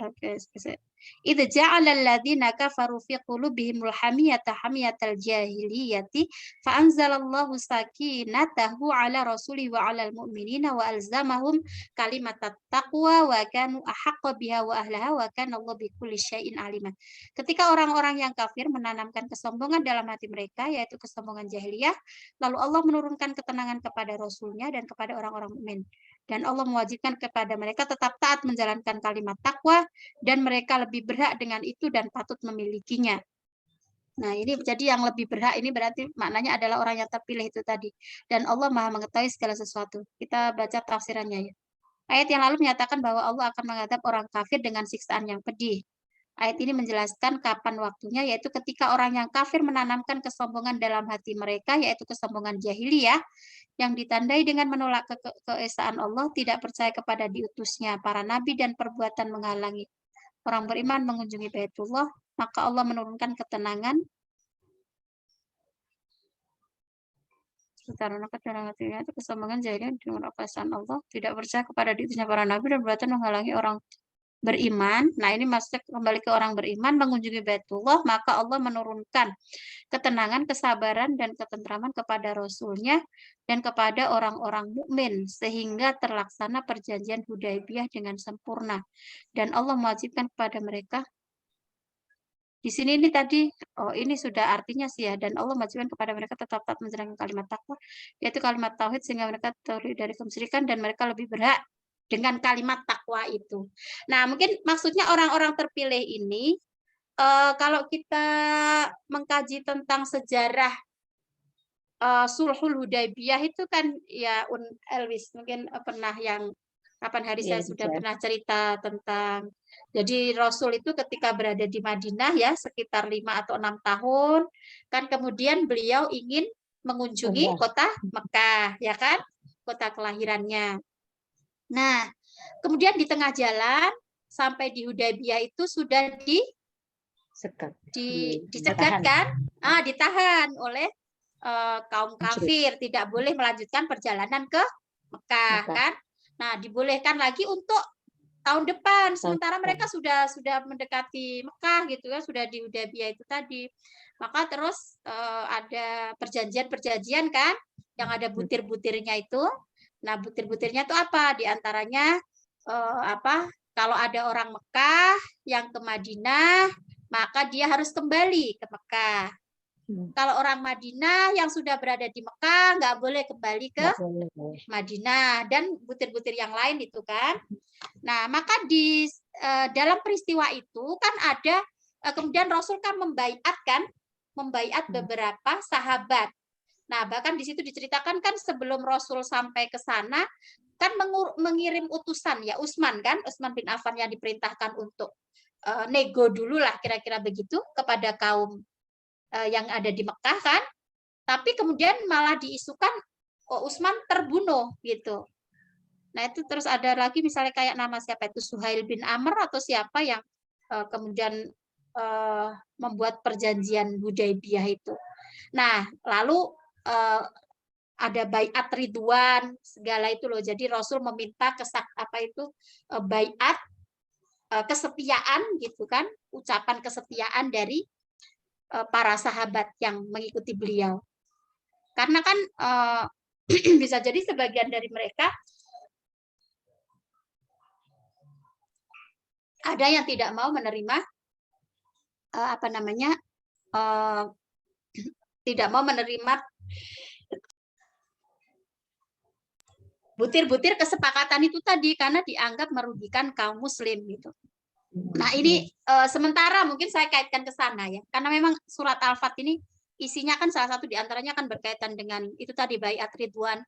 idza ja'ala alladziina kafaru fi qulubihimul hamiyata hamiyatal jahiliyati fa anzalallahu sakinatahu 'ala rasulihi wa 'alal mu'minina wa alzamahum kalimatat taqwa wa kanu ahaqqa biha wa ahlaha wa kana Allahu bikulli syai'in 'alima. Ketika orang-orang yang kafir menanamkan kesombongan dalam hati mereka, yaitu kesombongan jahiliyah, lalu Allah menurunkan ketenangan kepada Rasul-Nya dan kepada orang-orang mukmin. Dan Allah mewajibkan kepada mereka tetap taat menjalankan kalimat takwa, dan mereka lebih berhak dengan itu dan patut memilikinya. Nah, ini jadi yang lebih berhak ini berarti maknanya adalah orang yang terpilih itu tadi. Dan Allah Maha mengetahui segala sesuatu. Kita baca tafsirannya ya. Ayat yang lalu menyatakan bahwa Allah akan menghadap orang kafir dengan siksaan yang pedih. Ayat ini menjelaskan kapan waktunya, yaitu ketika orang yang kafir menanamkan kesombongan dalam hati mereka, yaitu kesombongan jahiliyah, yang ditandai dengan menolak keesaan Allah, tidak percaya kepada diutusnya para nabi, dan perbuatan menghalangi orang beriman mengunjungi Baitullah, maka Allah menurunkan ketenangan. Karena hatinya itu kesombongan jahiliyah dengan keesaan Allah, tidak percaya kepada diutusnya para nabi, dan perbuatan menghalangi orang beriman. Nah, ini maksudnya kembali ke orang beriman mengunjungi Baitullah, maka Allah menurunkan ketenangan, kesabaran, dan ketentraman kepada Rasul-Nya dan kepada orang-orang mukmin sehingga terlaksana perjanjian Hudaybiyah dengan sempurna. Dan Allah mewajibkan kepada mereka. Di sini ini tadi, ini sudah artinya sih ya, dan Allah mewajibkan kepada mereka tetap menjalankan kalimat takwa, yaitu kalimat tauhid, sehingga mereka terhindar dari kemusyrikan dan mereka lebih berhak dengan kalimat takwa itu. Nah, mungkin maksudnya orang-orang terpilih ini, kalau kita mengkaji tentang sejarah Sulhul Hudaybiyah itu kan ya Elwis mungkin pernah yang kapan hari Iya, saya sudah teacher. pernah cerita tentang, jadi Rasul itu ketika berada di Madinah ya sekitar 5 atau 6 tahun, kan kemudian beliau ingin mengunjungi Umrah. kota Mekah, ya kan, kota kelahirannya. Nah, kemudian di tengah jalan sampai di Hudaybiyah itu sudah Sekat. dicegat kan, ditahan oleh kaum Musyrik. kafir, tidak boleh melanjutkan perjalanan ke Mekah Mekah. kan. Nah, dibolehkan lagi untuk tahun depan, sementara depan. mereka sudah mendekati Mekah gitu ya, sudah di Hudaybiyah itu tadi. Maka terus ada perjanjian-perjanjian kan yang ada butir-butirnya itu. Nah, butir-butirnya itu apa? Di antaranya kalau ada orang Mekah yang ke Madinah, maka dia harus kembali ke Mekah. Kalau orang Madinah yang sudah berada di Mekah nggak boleh kembali ke Madinah, dan butir-butir yang lain itu kan. Nah, maka di dalam peristiwa itu kan ada kemudian Rasul kan membaiat beberapa sahabat. Nah, bahkan di situ diceritakan kan sebelum Rasul sampai ke sana kan mengirim utusan ya Utsman bin Affan yang diperintahkan untuk nego dulu lah kira-kira begitu kepada kaum yang ada di Mekah kan, tapi kemudian malah diisukan Utsman terbunuh gitu. Nah itu terus ada lagi misalnya kayak nama siapa itu Suhail bin Amr atau siapa yang kemudian membuat perjanjian Hudaybiyah itu. Nah lalu ada baiat ridwan segala itu loh. Jadi Rasul meminta baiat kesetiaan gitu kan, ucapan kesetiaan dari para sahabat yang mengikuti beliau. Karena kan bisa jadi sebagian dari mereka ada yang tidak mau menerima tidak mau menerima butir-butir kesepakatan itu tadi karena dianggap merugikan kaum muslim gitu. Nah, ini sementara mungkin saya kaitkan ke sana ya. Karena memang surat Al-Fat ini isinya kan salah satu diantaranya kan berkaitan dengan itu tadi baiat ridwan,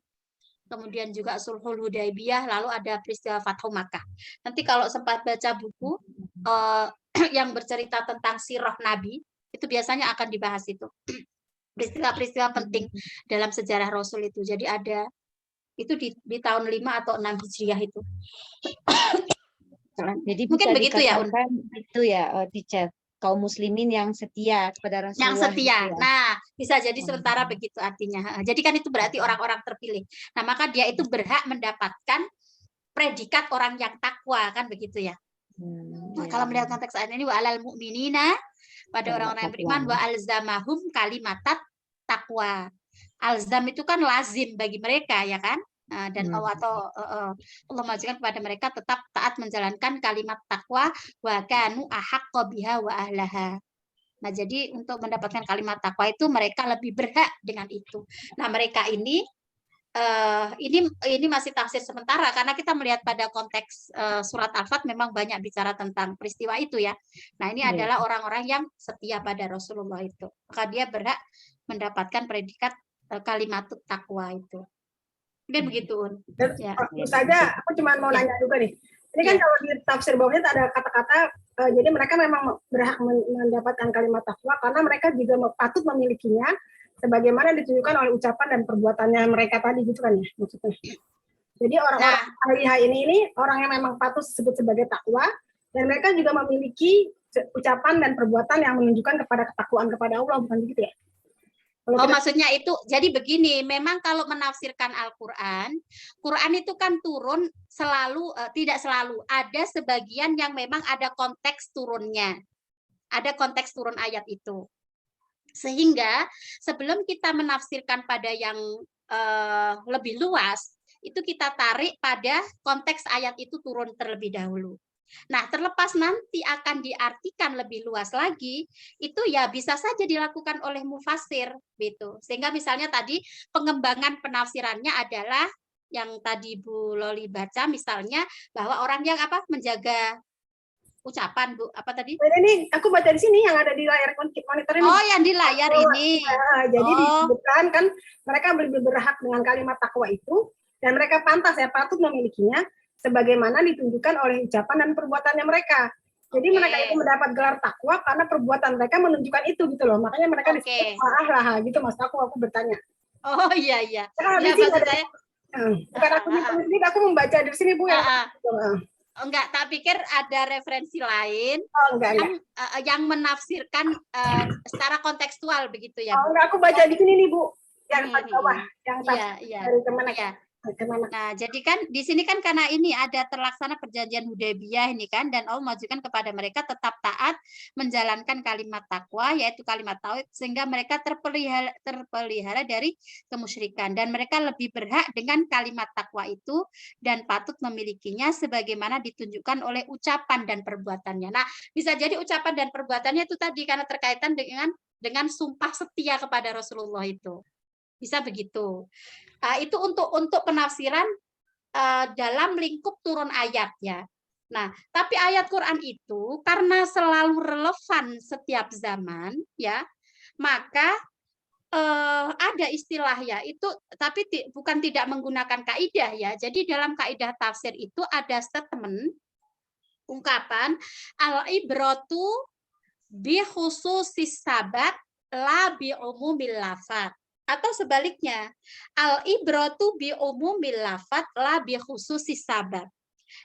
kemudian juga Sulhul Hudaybiyah, lalu ada peristiwa Fathu Makkah. Nanti kalau sempat baca buku yang bercerita tentang sirah Nabi, itu biasanya akan dibahas itu. Peristiwa-peristiwa penting dalam sejarah Rasul itu. Jadi ada itu di tahun 5 atau 6 Hijriah itu. Jadi mungkin bisa begitu ya, itu ya, teacher, kaum muslimin yang setia kepada Rasulullah. Yang setia. Gitu ya. Nah, bisa jadi sementara begitu artinya. Jadi kan itu berarti orang-orang terpilih. Nah, maka dia itu berhak mendapatkan predikat orang yang takwa kan begitu ya. Nah, kalau melihat konteks ayat ini wa alal mu'minina, pada orang-orang yang beriman, wa alzamahum kalimatat takwa. Alzam itu kan lazim bagi mereka ya kan. Dan Allah majukan kepada mereka tetap taat menjalankan kalimat takwa wa kanu ahaqqa biha wa ahlaha. Nah, jadi untuk mendapatkan kalimat takwa itu mereka lebih berhak dengan itu. Nah, mereka ini masih tafsir sementara karena kita melihat pada konteks surat Al-Fat memang banyak bicara tentang peristiwa itu ya. Nah, ini adalah orang-orang yang setia pada Rasulullah itu. Maka dia berhak mendapatkan predikat kalimat takwa itu. Mungkin begitu. Ya. Saja aku cuma mau nanya juga nih. Ini kan kalau di tafsir bawahnya ada kata-kata jadi mereka memang berhak mendapatkan kalimat takwa karena mereka juga patut memilikinya sebagaimana ditunjukkan oleh ucapan dan perbuatannya mereka tadi gitu kan ya maksudnya. Jadi orang-orang ini orang yang memang patut disebut sebagai takwa dan mereka juga memiliki ucapan dan perbuatan yang menunjukkan kepada ketakwaan kepada Allah, bukan begitu ya? Maksudnya itu, jadi begini, memang kalau menafsirkan Al-Quran, Quran itu kan turun selalu, tidak selalu, ada sebagian yang memang ada konteks turunnya, ada konteks turun ayat itu. Sehingga sebelum kita menafsirkan pada yang lebih luas, itu kita tarik pada konteks ayat itu turun terlebih dahulu. Nah, terlepas nanti akan diartikan lebih luas lagi, itu ya bisa saja dilakukan oleh mufassir gitu. Sehingga misalnya tadi pengembangan penafsirannya adalah yang tadi Bu Loli baca, misalnya bahwa orang yang apa menjaga ucapan, Bu, apa tadi? Ini aku baca di sini yang ada di layar monitor ini. Oh, yang di layar ini. Jadi disebutkan kan mereka lebih berhak dengan kalimat takwa itu, dan mereka pantas ya patut memilikinya sebagaimana ditunjukkan oleh ucapan dan perbuatannya mereka. Jadi mereka itu mendapat gelar takwa karena perbuatan mereka menunjukkan itu gitu loh. Makanya mereka disebut lah gitu, Mas. Aku bertanya. Oh iya. Ya, maksud saya, bukan aku aku membaca di sini, Bu, ya. Enggak, tak pikir ada referensi lain yang menafsirkan secara kontekstual begitu ya, Bu? Enggak, aku baca di sini nih, Bu. Yang bawah, yang dari Kemenak. Nah, jadi kan di sini kan karena ini ada terlaksana perjanjian Hudaybiyah ini kan, dan Allah majukan kepada mereka tetap taat menjalankan kalimat takwa, yaitu kalimat tauhid, sehingga mereka terpelihara dari kemusyrikan, dan mereka lebih berhak dengan kalimat takwa itu dan patut memilikinya sebagaimana ditunjukkan oleh ucapan dan perbuatannya. Nah, bisa jadi ucapan dan perbuatannya itu tadi karena terkaitan dengan sumpah setia kepada Rasulullah itu. Bisa begitu. Itu untuk penafsiran dalam lingkup turun ayat ya. Nah, tapi ayat Quran itu karena selalu relevan setiap zaman ya, maka ada istilah ya itu, tapi bukan tidak menggunakan kaidah ya. Jadi dalam kaidah tafsir itu ada statement ungkapan al-ibratu bi khususis sabat la bi umumil lafaz. Atau sebaliknya, al-ibratu bi umumil lafaz la bi khususis sabab.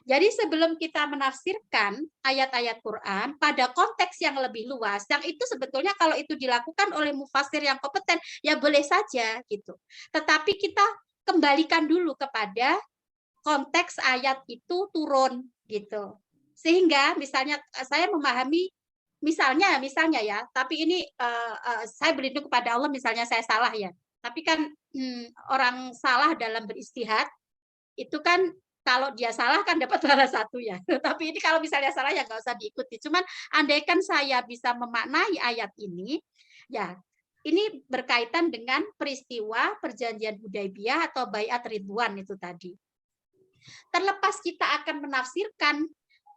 Jadi sebelum kita menafsirkan ayat-ayat Quran pada konteks yang lebih luas, yang itu sebetulnya kalau itu dilakukan oleh mufassir yang kompeten, ya boleh saja gitu. Tetapi kita kembalikan dulu kepada konteks ayat itu turun gitu. Sehingga misalnya saya memahami misalnya ya, tapi ini saya berlindung kepada Allah, misalnya saya salah ya. Tapi kan orang salah dalam beristihad itu kan kalau dia salah kan dapat salah satu ya. Tapi ini kalau misalnya salah ya nggak usah diikuti. Cuman andaikan saya bisa memaknai ayat ini, ya ini berkaitan dengan peristiwa perjanjian Hudaybiyah atau Baiat Ridwan itu tadi. Terlepas kita akan menafsirkan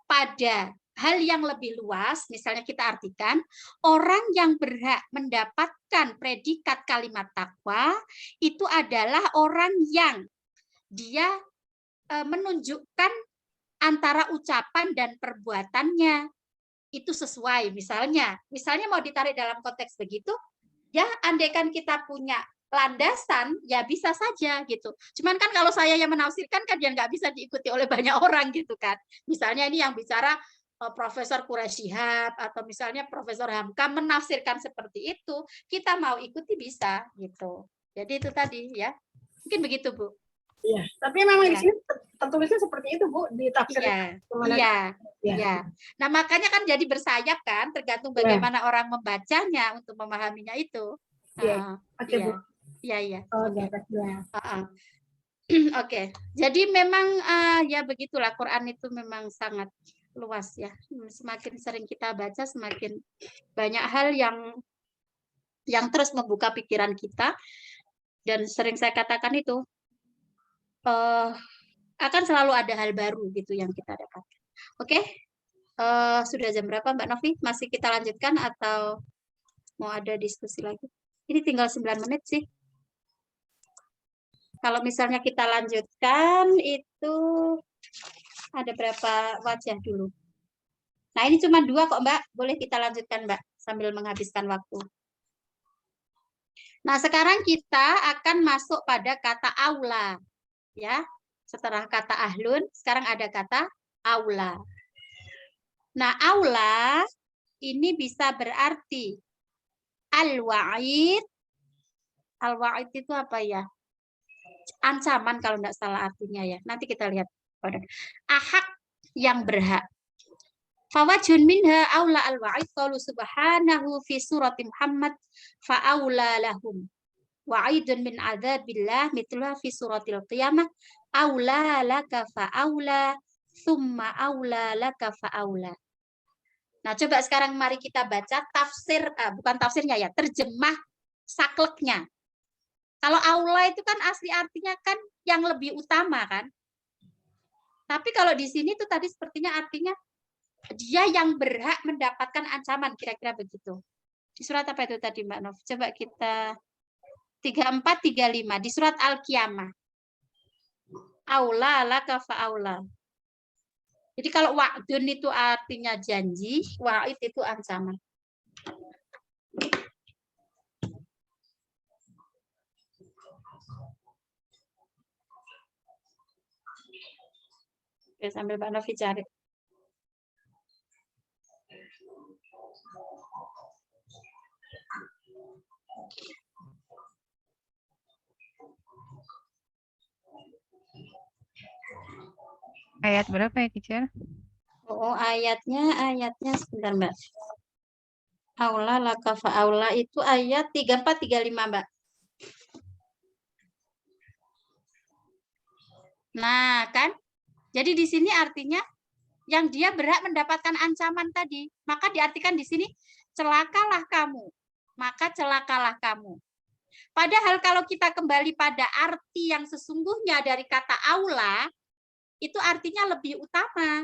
pada hal yang lebih luas, misalnya kita artikan, orang yang berhak mendapatkan predikat kalimat takwa itu adalah orang yang dia menunjukkan antara ucapan dan perbuatannya itu sesuai. Misalnya mau ditarik dalam konteks begitu, ya andaikan kita punya landasan, ya bisa saja gitu. Cuman kan kalau saya yang menafsirkan kan ya nggak bisa diikuti oleh banyak orang gitu kan. Misalnya ini yang bicara Profesor Quraisy Shihab atau misalnya Profesor Hamka menafsirkan seperti itu, kita mau ikuti bisa gitu. Jadi itu tadi ya. Mungkin begitu, Bu. Iya, tapi memang di sini tertulisnya seperti itu, Bu, di tafsir. Iya. Nah, makanya kan jadi bersayap kan, tergantung bagaimana orang membacanya untuk memahaminya itu. Iya. Oke, Bu. Iya. Oke. Oke. Jadi memang ya begitulah, Quran itu memang sangat luas ya. Semakin sering kita baca, semakin banyak hal yang terus membuka pikiran kita. Dan sering saya katakan itu akan selalu ada hal baru gitu yang kita dapatkan. Oke. Sudah jam berapa, Mbak Novi? Masih kita lanjutkan atau mau ada diskusi lagi? Ini tinggal 9 menit sih. Kalau misalnya kita lanjutkan itu ada berapa wajah dulu? Nah, ini cuma 2 kok, Mbak. Boleh kita lanjutkan, Mbak, sambil menghabiskan waktu. Nah, sekarang kita akan masuk pada kata aula. Ya, setelah kata ahlun, sekarang ada kata aula. Nah, aula ini bisa berarti al-wa'id. Al-wa'id itu apa ya? Ancaman kalau tidak salah artinya ya. Nanti kita lihat. Ahak yang berhak. Fawajun minha aula al-wa'id qalu subhanahu fi surati Muhammad fa'aula lahum. Wa'idun min adzabillah mitluha fi suratil qiyamah aula laka fa'aula thumma aula laka fa'aula. Nah, coba sekarang mari kita baca tafsir, bukan tafsirnya ya, terjemah sakleknya. Kalau aula itu kan asli artinya kan yang lebih utama kan. Tapi kalau di sini tuh tadi sepertinya artinya dia yang berhak mendapatkan ancaman, kira-kira begitu. Di surat apa itu tadi Mbak Nov? Coba kita 34, 35 di surat Al-Qiyamah. Aula laka fa'aula. Jadi kalau wa'dun itu artinya janji, wa'id itu ancaman. Oke, sambil Mbak Novi cari. Ayat berapa ya, teacher? Oh, ayatnya sebentar, Mbak. Aula laka fa'aula itu ayat 34 35, Mbak. Nah, kan? Jadi di sini artinya yang dia berhak mendapatkan ancaman tadi. Maka diartikan di sini celakalah kamu. Maka celakalah kamu. Padahal kalau kita kembali pada arti yang sesungguhnya dari kata aula, itu artinya lebih utama.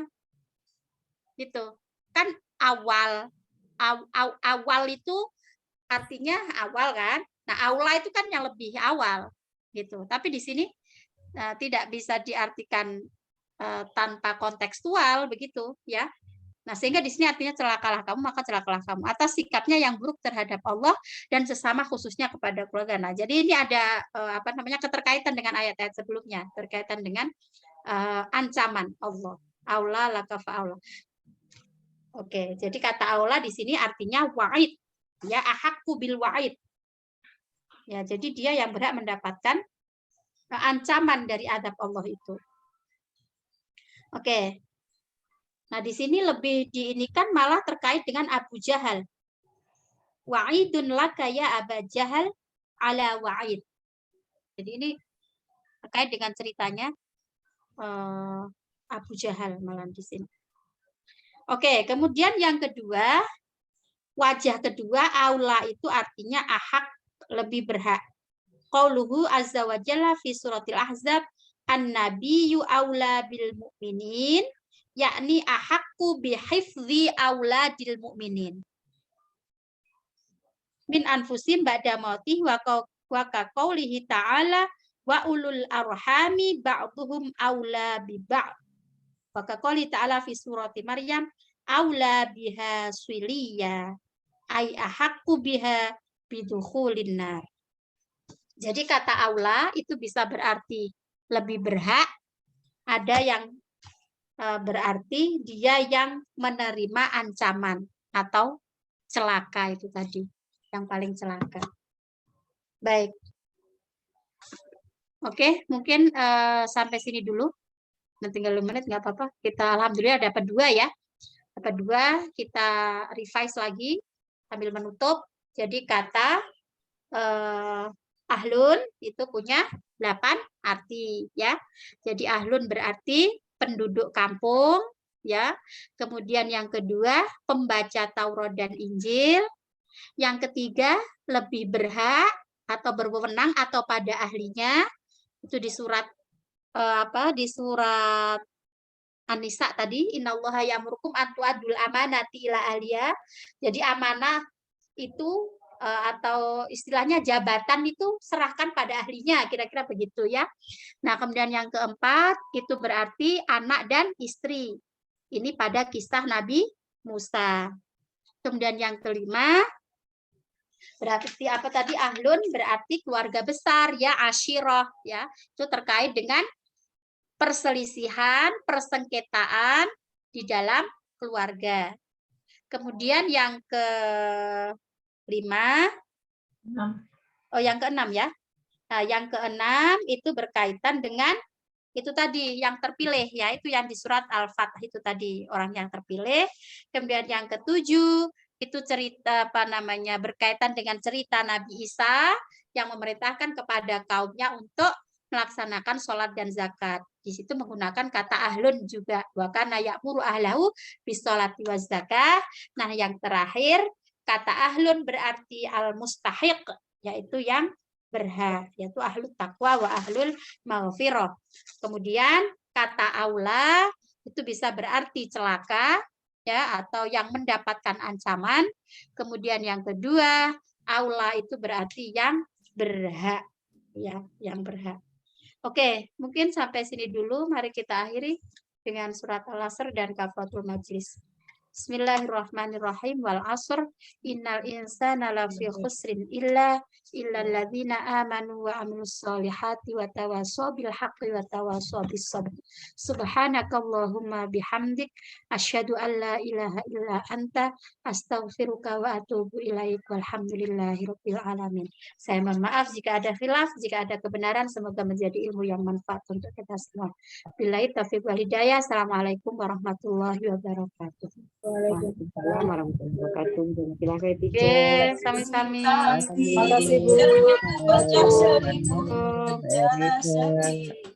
Gitu. Kan awal. Awal itu artinya awal kan? Nah, aula itu kan yang lebih awal. Gitu. Tapi di sini tidak bisa diartikan tanpa kontekstual begitu ya. Nah, sehingga di sini artinya celakalah kamu, maka celakalah kamu atas sikapnya yang buruk terhadap Allah dan sesama khususnya kepada keluarga. Nah, jadi ini ada keterkaitan dengan ayat-ayat sebelumnya, terkaitan dengan ancaman Allah. Aula laka fa'aula. Oke, jadi kata aula di sini artinya wa'id. Ya, ahaqqu bil wa'id. Ya, jadi dia yang berhak mendapatkan ancaman dari adab Allah itu. Oke. Nah, di sini lebih diinikan malah terkait dengan Abu Jahal. Wa'idun laka ya Aba Jahal ala wa'id. Jadi ini terkait dengan ceritanya Abu Jahal malah di sini. Oke, kemudian yang kedua, wajah kedua aula itu artinya ahak, lebih berhak. Qauluhu azza wa jalla fi suratil Ahzab, an-nabiyyu aula bil mu'minin, yakni ahaqqu bihifzi auladil mu'minin. Min anfusim ba'da mautih wa qaulihi ta'ala wa ulul arhami ba'duhum aula bi ba'd. Wa qaulihi ta'ala fi surati Maryam aula biha swiliya ay ahaqqu biha bidukhulin nar. Jadi kata aula itu bisa berarti lebih berhak, ada yang berarti dia yang menerima ancaman atau celaka itu tadi, yang paling celaka. Baik. Oke, mungkin sampai sini dulu. Nanti 30 menit nggak apa-apa. Kita alhamdulillah dapat 2 ya. Dapat 2, kita revise lagi sambil menutup. Jadi kata ahlun itu punya 8 arti ya. Jadi ahlun berarti penduduk kampung ya. Kemudian yang kedua pembaca Taurat dan Injil. Yang ketiga lebih berhak atau berwenang atau pada ahlinya. Itu di surat di surat An-Nisa tadi, innallaha ya'murukum an tu'addul amanati ila ahliha. Jadi amanah itu atau istilahnya jabatan itu serahkan pada ahlinya, kira-kira begitu ya. Nah, kemudian yang keempat itu berarti anak dan istri. Ini pada kisah Nabi Musa. Kemudian yang kelima berarti apa tadi, ahlun berarti keluarga besar ya, asyirah ya. Itu terkait dengan perselisihan, persengketaan di dalam keluarga. Kemudian yang kelima, yang keenam ya. Nah, yang keenam itu berkaitan dengan itu tadi yang terpilih ya, itu yang di surat Al-Fatah itu tadi, orang yang terpilih. Kemudian yang ketujuh itu cerita berkaitan dengan cerita Nabi Isa yang memerintahkan kepada kaumnya untuk melaksanakan sholat dan zakat. Di situ menggunakan kata ahlun juga. Wa kana ya'muru ahlahu bis-sholati waz zakah. Nah, yang terakhir kata ahlun berarti al-mustahiq, yaitu yang berha, yaitu ahlul taqwa wa ahlul maghfirah. Kemudian kata aula itu bisa berarti celaka ya, atau yang mendapatkan ancaman. Kemudian yang kedua, aula itu berarti yang berhak ya, yang berhak. Oke, mungkin sampai sini dulu. Mari kita akhiri dengan surat Al-Asr dan kafaratul majlis. Bismillahirrahmanirrahim. Wal asr innal insana lafi khusrin illa alladzina amanu wa amilus solihati wa tawasaw bil haqqi wa tawasaw bis sabr. Subhanakallahumma bihamdik asyhadu an la ilaha illa anta astaghfiruka wa atubu ilaik. Walhamdulillahirabbil alamin. Saya mohon maaf jika ada khilaf, jika ada kebenaran, semoga menjadi ilmu yang manfaat untuk kita semua. Billahi taufiq wal hidayah. Assalamualaikum warahmatullahi wabarakatuh. Waalaikumsalam warahmatullahi wabarakatuh. Silakan Oke, teacher. sami-sami. Terima kasih Bu. Terima kasih Bu.